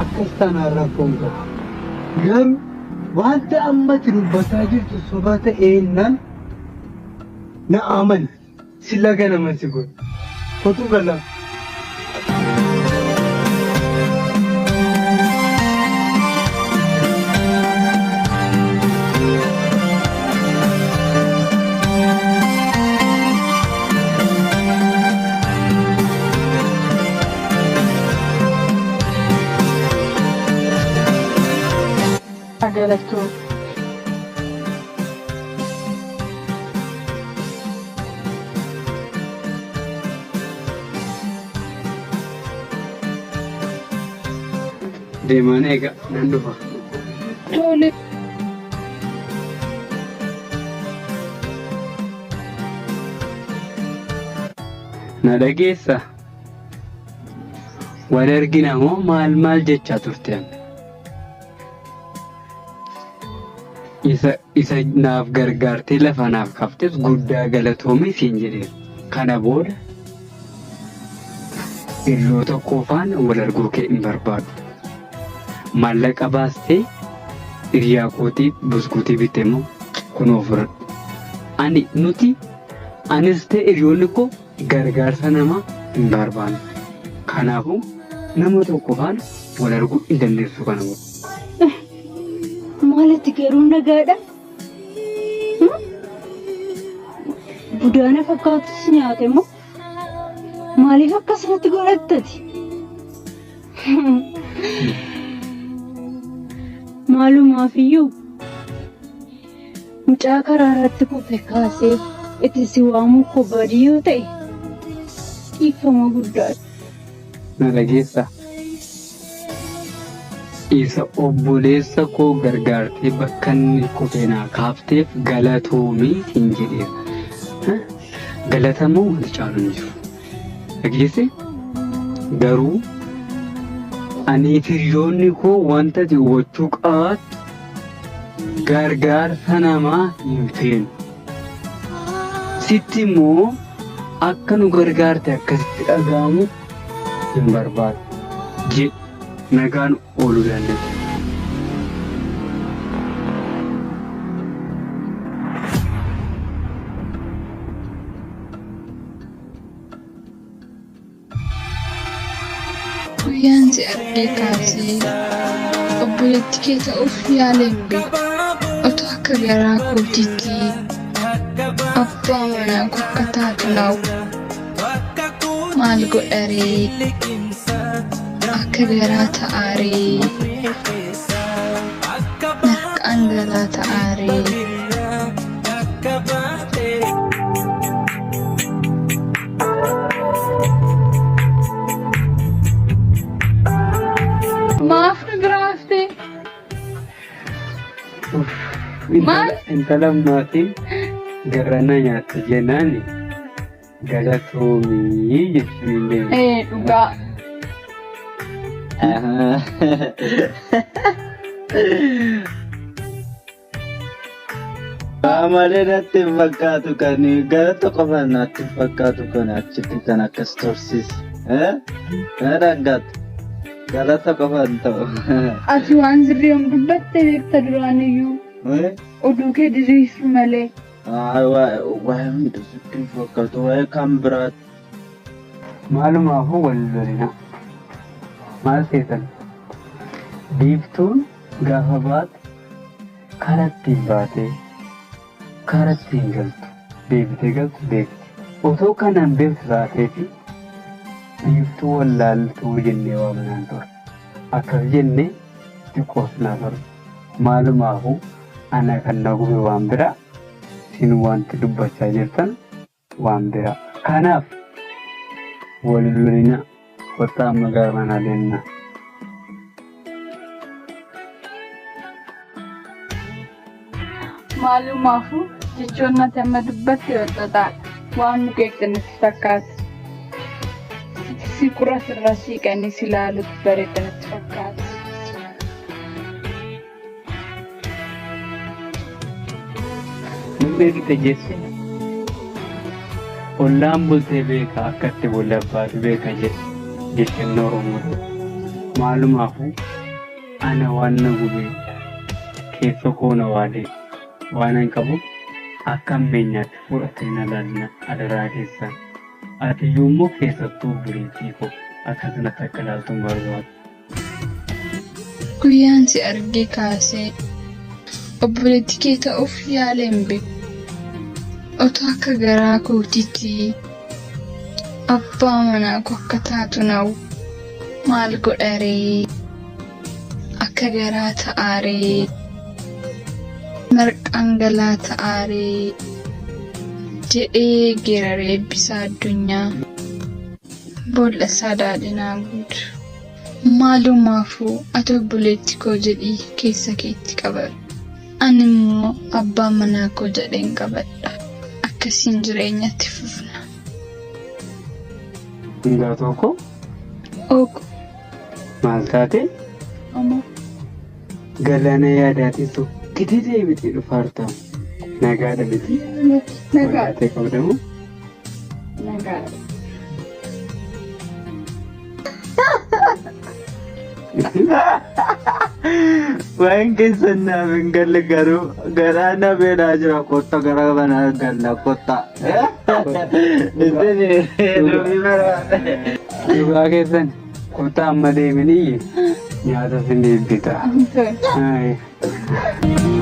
akkastaan arrafuun qaba. Garuu wanta ammatti dubbataa jirtu soba ta'eennan na amani sila ganama si godhu. Kotu gala. Adesso Deemanii egaa nan dhufa. tole Na dhageessa. Wal argina moo maal jechaa turte? Isa naaf gargaartee lafa naaf kaftes guddaa galatoomii siin jedheera. Kana booda yeroo tokko faana wal arguu kee hin barbaadu. Maallaqa baastee hiriyaa kootii buskuutii bitte moo kunoo fudhadhu. Anis ta'e hiriyoonni koo gargaarsa namaa hin barbaanne. Kanaafuu nama tokko faana wal arguu hin dandeessu kana booda. maalatti garuu nagaadha? Budaana fakkaatus nyaate moo maaliif akkasumatti godhattati? Maalumaafiyyuu mucaa karaa irratti kufe kaasee itti si waamuu koo badii yoo ta'e dhiifama guddaadha. Na dhageessaa. Isa obboleessa koo gargaartee bakka inni kufee naa kaafteef galatoomii hin jedheera. Galatamoo wanti caalu hin jiru. Dhageesse garuu ani hiriyoonni koo wanta ati hubachuu qabaattu gargaarsa namaa hin feenu. Sitti immoo akka nu gargaarte akkasitti dhaga'amu hin barbaadu. Nagaan ooluu dandeenya. Guyyaan si argee kaasee obboleetti kee ta'uuf yaaleen beeku. Otoo akka garaa kootiitti abbaa manaa koo akka taatu naa'u maal godharee akka garaa ta'aaree marqaan garaa ta'aaree. Maaf na biraaftee? Maal? Intala maatiin garana nyaattu jennaani galatoomii jechuun illee. Dhugaa. Malee natti hin fakkaatu kan gara tokko natti hin fakkaatu kan achitti kan akkas tursiise. Kana dhaggaatu. Galata qofaan ta'u. Ati waan sirrii om dubbatte beekta duraaniyyuu. Oduu kee diriirsu malee. Waa'ee miidhagsuutti hin fakkaatu. Waa'ee kan biraati. Maalumaafuu wal lolina. Maal seetan? Biiftuun gaafa baate karaa ittiin baatee karaa ittiin galtu deebitee galtu beekti. Otoo kanaan beektu taateefi biiftuu wallaaltuu jennee waamanaan ture. Akkas jennee xiqqoosnaa ture. Maalumaafuu ana kan na gube waan biraa isin wanti dubbachaa jirtan waan biraa. Kanaaf wal lolina. Kota magar mana denna. Maalumaafuu jechoon natti amma dubbatte walxaxaadha. Waan nu eegdanatti fakkaata. Si qura sirra siiqanii si ilaalutti bareedanatti fakkaata. Namni itti jesse ollaan bultee beeka akkatti bulla abbaatu beeka jedhe jechuun Oromoo. maalumaafuu ana waan na gubee keessa koo na waadee waan hin qabu akka ammeenyaatti fudhatee na laalla adaraa keessan. Ati yommuu keessattuu buleettii koo akkasumas akka laaltuun barbaadu. Guyyaan si argee kaasee obboleettii kee ta'uuf yaaleen beeku. Otoo akka garaa kootiitti abbaa manaa koo akka taatu na'u maal godharee akka garaa ta'aaree marqaan galaa ta'aaree jedhee geeraree eebbisaa addunyaa boolla isaa daadhinaa guutu. Maalumaafuu ati obboleettii koo jedhii keessa keetti qabadhu. Ani immoo abbaa manaa koo jedheen qabadha. Akkasiin jireenyatti fufna. Hundaa tokko Ooko. maal taate Amma. galaana yaadaatiitu gidi deebitee dhufaartaa nagaadha miti. Nagaa. Ta'e qabdamu Nagaa. Waan keessan naaf hin galle garuu garaa na beelaa jira kotta garaa banaa galla kotta. dhugaa keessan kottaa amma deemanii nyaata sin deebita. Tole. Hai.